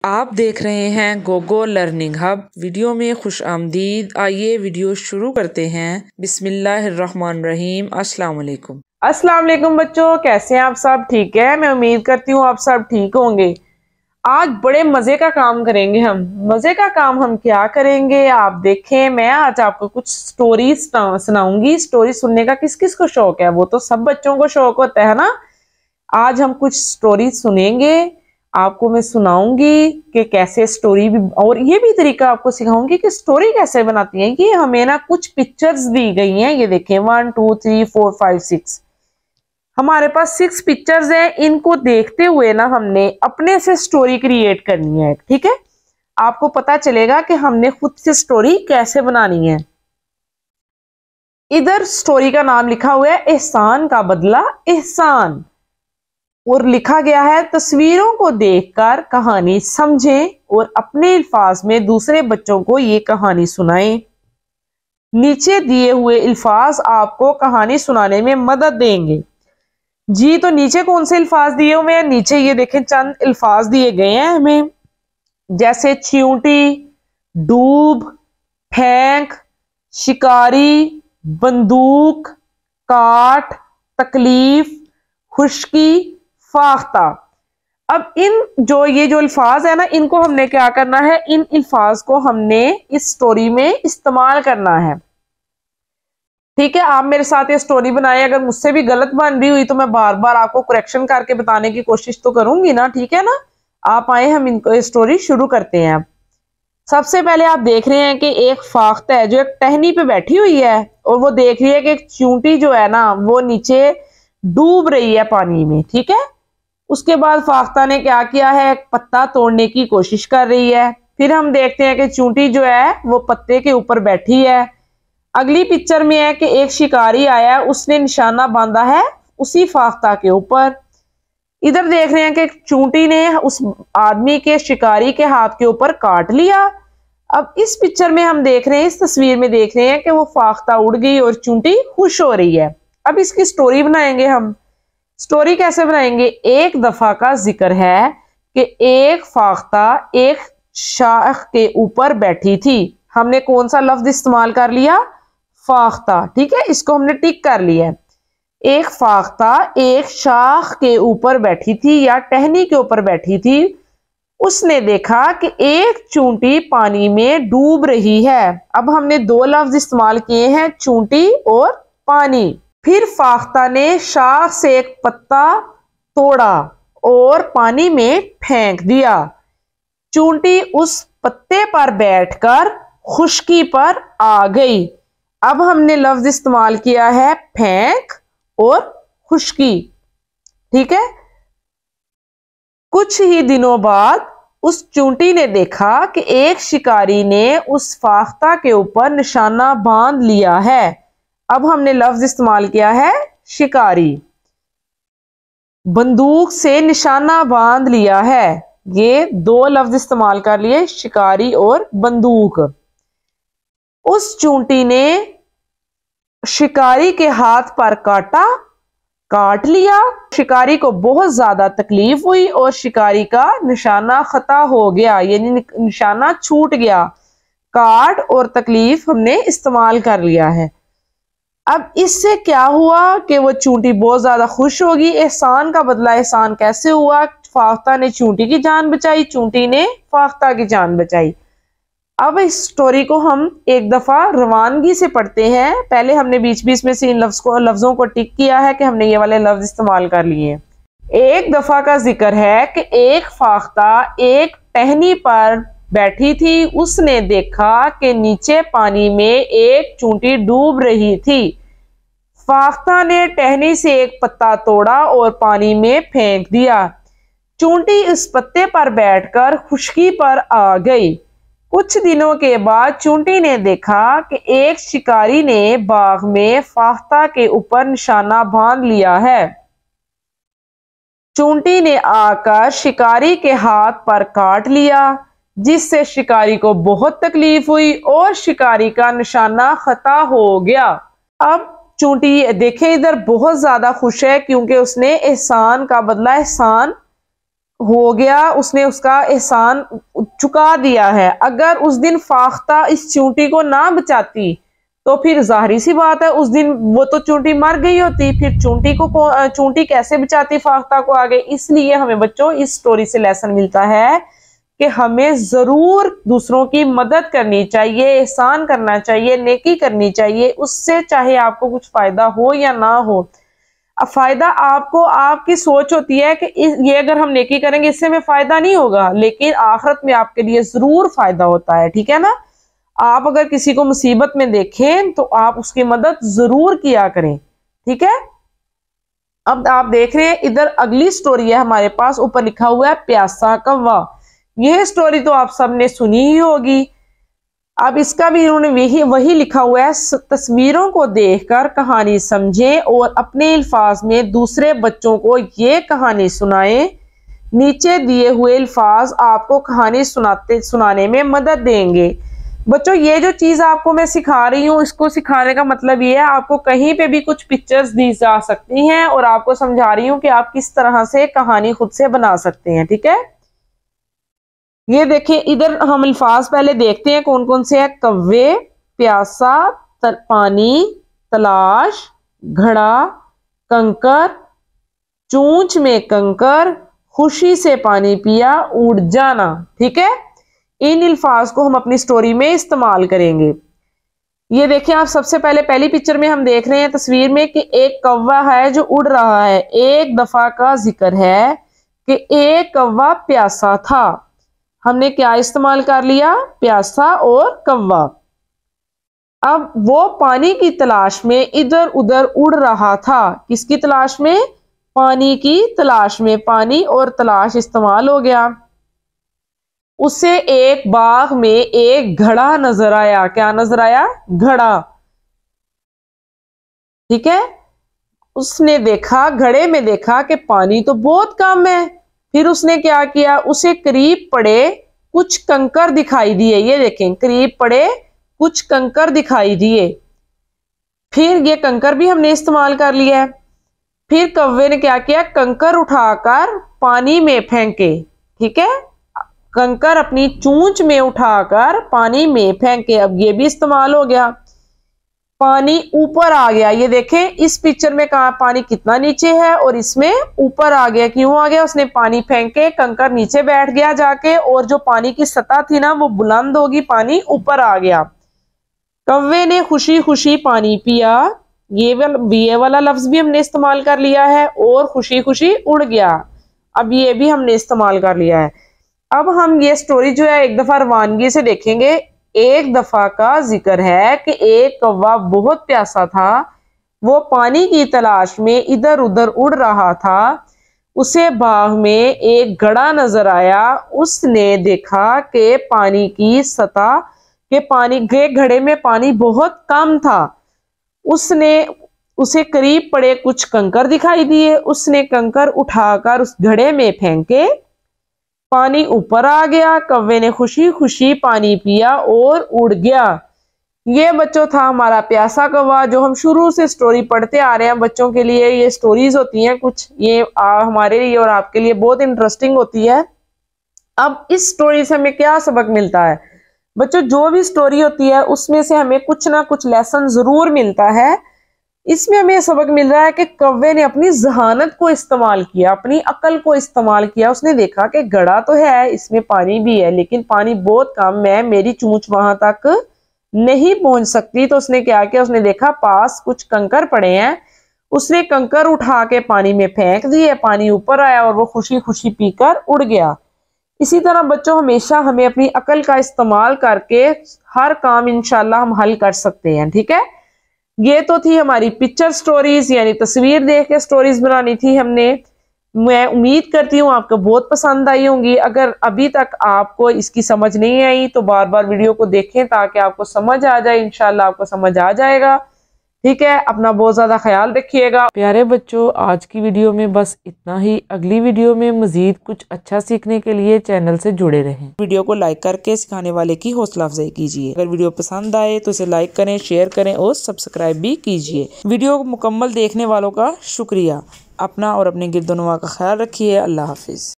आप देख रहे हैं गोगो लर्निंग हब। वीडियो में खुश आमदीद। आइए वीडियो शुरू करते हैं। बिस्मिल्लाहिर्रहमानिर्रहीम। अस्सलाम वालेकुम। अस्सलाम वालेकुम बच्चों, कैसे हैं आप सब? ठीक है, मैं उम्मीद करती हूँ आप सब ठीक होंगे। आज बड़े मजे का काम करेंगे हम। मजे का काम हम क्या करेंगे आप देखें। मैं आज आपको कुछ स्टोरी सुनाऊंगी। स्टोरी सुनने का किस किस को शौक है? वो तो सब बच्चों को शौक होता है ना। आज हम कुछ स्टोरी सुनेंगे, आपको मैं सुनाऊंगी कि कैसे स्टोरी भी, और ये भी तरीका आपको सिखाऊंगी कि स्टोरी कैसे बनाती है। ये हमें ना कुछ पिक्चर्स दी गई हैं, ये देखें 1 2 3 4 5 6, हमारे पास 6 पिक्चर्स हैं। इनको देखते हुए ना हमने अपने से स्टोरी क्रिएट करनी है। ठीक है, आपको पता चलेगा कि हमने खुद से स्टोरी कैसे बनानी है। इधर स्टोरी का नाम लिखा हुआ है एहसान का बदला एहसान, और लिखा गया है तस्वीरों को देखकर कहानी समझें और अपने अल्फाज में दूसरे बच्चों को ये कहानी सुनाएं। नीचे दिए हुए अल्फाज आपको कहानी सुनाने में मदद देंगे। जी, तो नीचे कौन से अल्फाज दिए हुए हैं? नीचे ये देखें, चंद अल्फाज दिए गए हैं हमें, जैसे चींटी, डूब, फेंक, शिकारी, बंदूक, काट, तकलीफ, खुशकी, फाख्ता। अब ये जो अल्फाज है ना, इनको हमने क्या करना है? इन अल्फाज को हमने इस स्टोरी में इस्तेमाल करना है। ठीक है, आप मेरे साथ ये स्टोरी बनाए। अगर मुझसे भी गलत बन रही हुई तो मैं बार बार आपको करेक्शन करके बताने की कोशिश तो करूंगी ना। ठीक है ना, आप आए, हम इनको स्टोरी शुरू करते हैं। सबसे पहले आप देख रहे हैं कि एक फाख्ता है जो एक टहनी पे बैठी हुई है, और वो देख रही है कि एक चींटी जो है ना वो नीचे डूब रही है पानी में। ठीक है, उसके बाद फाख्ता ने क्या किया है? एक पत्ता तोड़ने की कोशिश कर रही है। फिर हम देखते हैं कि चींटी जो है वो पत्ते के ऊपर बैठी है। अगली पिक्चर में है कि एक शिकारी आया है, उसने निशाना बांधा है उसी फाख्ता के ऊपर। इधर देख रहे हैं कि चींटी ने उस आदमी के, शिकारी के हाथ के ऊपर काट लिया। अब इस पिक्चर में हम देख रहे हैं, इस तस्वीर में देख रहे हैं कि वो फाख्ता उड़ गई और चींटी खुश हो रही है। अब इसकी स्टोरी बनाएंगे हम। स्टोरी कैसे बनाएंगे? एक दफा का जिक्र है कि एक फाख्ता एक शाख के ऊपर बैठी थी। हमने कौन सा लफ्ज इस्तेमाल कर लिया? फाख्ता। ठीक है, इसको हमने टिक कर लिया। एक फाख्ता एक शाख के ऊपर बैठी थी या टहनी के ऊपर बैठी थी। उसने देखा कि एक चींटी पानी में डूब रही है। अब हमने दो लफ्ज इस्तेमाल किए हैं, चींटी और पानी। फिर फाख्ता ने शाख से एक पत्ता तोड़ा और पानी में फेंक दिया। चींटी उस पत्ते पर बैठकर खुशकी पर आ गई। अब हमने लफ्ज इस्तेमाल किया है फेंक और खुशकी। ठीक है, कुछ ही दिनों बाद उस चींटी ने देखा कि एक शिकारी ने उस फाख्ता के ऊपर निशाना बांध लिया है। अब हमने लफ्ज इस्तेमाल किया है शिकारी। बंदूक से निशाना बांध लिया है, ये दो लफ्ज इस्तेमाल कर लिए, शिकारी और बंदूक। उस चींटी ने शिकारी के हाथ पर काट लिया। शिकारी को बहुत ज्यादा तकलीफ हुई और शिकारी का निशाना खता हो गया, यानी निशाना छूट गया। काट और तकलीफ हमने इस्तेमाल कर लिया है। अब इससे क्या हुआ कि वो चींटी बहुत ज्यादा खुश होगी। एहसान का बदला एहसान कैसे हुआ? फाख्ता ने चींटी की जान बचाई, चींटी ने फाख्ता की जान बचाई। अब इस स्टोरी को हम एक दफा रवानगी से पढ़ते हैं। पहले हमने बीच बीच में से इन लफ्जों को टिक किया है कि हमने ये वाले लफ्ज इस्तेमाल कर लिए। एक दफा का जिक्र है कि एक फाख्ता एक टहनी पर बैठी थी। उसने देखा कि नीचे पानी में एक चींटी डूब रही थी। फाख्ता ने टहनी से एक पत्ता तोड़ा और पानी में फेंक दिया। चींटी इस पत्ते पर बैठकर खुशकी पर आ गई। कुछ दिनों के बाद चींटी ने देखा कि एक शिकारी ने बाग में फाख्ता के ऊपर निशाना बांध लिया है। चींटी ने आकर शिकारी के हाथ पर काट लिया, जिससे शिकारी को बहुत तकलीफ हुई और शिकारी का निशाना खता हो गया। अब चींटी देखे इधर बहुत ज्यादा खुश है, क्योंकि उसने एहसान का बदला एहसान हो गया, उसने उसका एहसान चुका दिया है। अगर उस दिन फाख्ता इस चूंटी को ना बचाती तो फिर जाहिर सी बात है उस दिन वो तो चूंटी मर गई होती, फिर चूंटी कैसे बचाती फाख्ता को आगे। इसलिए हमें बच्चों इस स्टोरी से लेसन मिलता है कि हमें जरूर दूसरों की मदद करनी चाहिए, एहसान करना चाहिए, नेकी करनी चाहिए, उससे चाहे आपको कुछ फायदा हो या ना हो। अब फायदा आपको, आपकी सोच होती है कि ये अगर हम नेकी करेंगे इससे हमें फायदा नहीं होगा, लेकिन आखिरत में आपके लिए जरूर फायदा होता है, ठीक है ना। आप अगर किसी को मुसीबत में देखें तो आप उसकी मदद जरूर किया करें, ठीक है। अब आप देख रहे हैं इधर अगली स्टोरी है हमारे पास, ऊपर लिखा हुआ है प्यासा कौवा। यह स्टोरी तो आप सबने सुनी ही होगी। अब इसका भी इन्होंने वही लिखा हुआ है, तस्वीरों को देखकर कहानी समझें और अपने अल्फाज में दूसरे बच्चों को ये कहानी सुनाएं। नीचे दिए हुए अल्फाज आपको कहानी सुनाने में मदद देंगे। बच्चों ये जो चीज आपको मैं सिखा रही हूँ, इसको सिखाने का मतलब ये है आपको कहीं पे भी कुछ पिक्चर्स दी जा सकती हैं और आपको समझा रही हूँ कि आप किस तरह से कहानी खुद से बना सकते हैं, ठीक है। ये देखिए इधर हम अल्फाज पहले देखते हैं कौन कौन से है। कव्वे, प्यासा, पानी, तलाश, घड़ा, कंकर, चूंच में कंकर, खुशी से पानी पिया, उड़ जाना, ठीक है। इन अल्फाज को हम अपनी स्टोरी में इस्तेमाल करेंगे। ये देखिए आप सबसे पहले पहली पिक्चर में हम देख रहे हैं तस्वीर में कि एक कौवा है जो उड़ रहा है। एक दफा का जिक्र है कि एक कौवा प्यासा था। हमने क्या इस्तेमाल कर लिया, प्यासा और कौवा। अब वो पानी की तलाश में इधर उधर उड़ रहा था। किसकी तलाश में, पानी की तलाश में। पानी और तलाश इस्तेमाल हो गया। उसे एक बाग में एक घड़ा नजर आया। क्या नजर आया, घड़ा, ठीक है। उसने देखा, घड़े में देखा कि पानी तो बहुत कम है। फिर उसने क्या किया, उसे करीब पड़े कुछ कंकर दिखाई दिए। ये देखें, करीब पड़े कुछ कंकर दिखाई दिए। फिर ये कंकर भी हमने इस्तेमाल कर लिया है। फिर कौवे ने क्या किया, कंकर उठाकर पानी में फेंके, ठीक है। कंकर अपनी चूंच में उठाकर पानी में फेंके। अब ये भी इस्तेमाल हो गया। पानी ऊपर आ गया। ये देखें इस पिक्चर में कहा पानी कितना नीचे है और इसमें ऊपर आ गया। क्यों आ गया, उसने पानी फेंके, कंकर नीचे बैठ गया जाके और जो पानी की सतह थी ना वो बुलंद होगी, पानी ऊपर आ गया। कौवे ने खुशी खुशी पानी पिया। ये वाला लफ्ज भी हमने इस्तेमाल कर लिया है। और खुशी खुशी उड़ गया। अब ये भी हमने इस्तेमाल कर लिया है। अब हम ये स्टोरी जो है एक दफा रवानगी से देखेंगे। एक दफा का जिक्र है कि एक कौवा बहुत प्यासा था। वो पानी की तलाश में इधर उधर उड़ रहा था। उसे बाग में एक घड़ा नजर आया। उसने देखा कि पानी की सतह के घड़े में पानी बहुत कम था। उसे करीब पड़े कुछ कंकर दिखाई दिए। उसने कंकर उठाकर उस घड़े में फेंके। पानी ऊपर आ गया। कौवे ने खुशी खुशी पानी पिया और उड़ गया। ये बच्चों था हमारा प्यासा कौवा, जो हम शुरू से स्टोरी पढ़ते आ रहे हैं। बच्चों के लिए ये स्टोरीज होती हैं कुछ, ये हमारे लिए और आपके लिए बहुत इंटरेस्टिंग होती है। अब इस स्टोरी से हमें क्या सबक मिलता है बच्चों, जो भी स्टोरी होती है उसमें से हमें कुछ ना कुछ लेसन जरूर मिलता है। इसमें हमें सबक मिल रहा है कि कौवे ने अपनी जहानत को इस्तेमाल किया, अपनी अकल को इस्तेमाल किया। उसने देखा कि घड़ा तो है, इसमें पानी भी है, लेकिन पानी बहुत कम है, मेरी चूंच वहां तक नहीं पहुंच सकती। तो उसने क्या किया, उसने देखा पास कुछ कंकर पड़े हैं। उसने कंकर उठा के पानी में फेंक दिए। पानी ऊपर आया और वो खुशी खुशी पीकर उड़ गया। इसी तरह बच्चों हमेशा हमें अपनी अकल का इस्तेमाल करके हर काम इंशाल्लाह हम हल कर सकते हैं, ठीक है। ये तो थी हमारी पिक्चर स्टोरीज, यानी तस्वीर देख के स्टोरीज बनानी थी हमने। मैं उम्मीद करती हूँ आपको बहुत पसंद आई होंगी। अगर अभी तक आपको इसकी समझ नहीं आई तो बार बार वीडियो को देखें ताकि आपको समझ आ जाए। इंशाल्लाह आपको समझ आ जाएगा, ठीक है। अपना बहुत ज्यादा ख्याल रखिएगा। प्यारे बच्चों, आज की वीडियो में बस इतना ही। अगली वीडियो में मजीद कुछ अच्छा सीखने के लिए चैनल से जुड़े रहें। वीडियो को लाइक करके सिखाने वाले की हौसला अफजाई कीजिए। अगर वीडियो पसंद आए तो इसे लाइक करें, शेयर करें और सब्सक्राइब भी कीजिए। वीडियो मुकम्मल देखने वालों का शुक्रिया। अपना और अपने गिरदोनवा का ख्याल रखिए। अल्लाह हाफिज।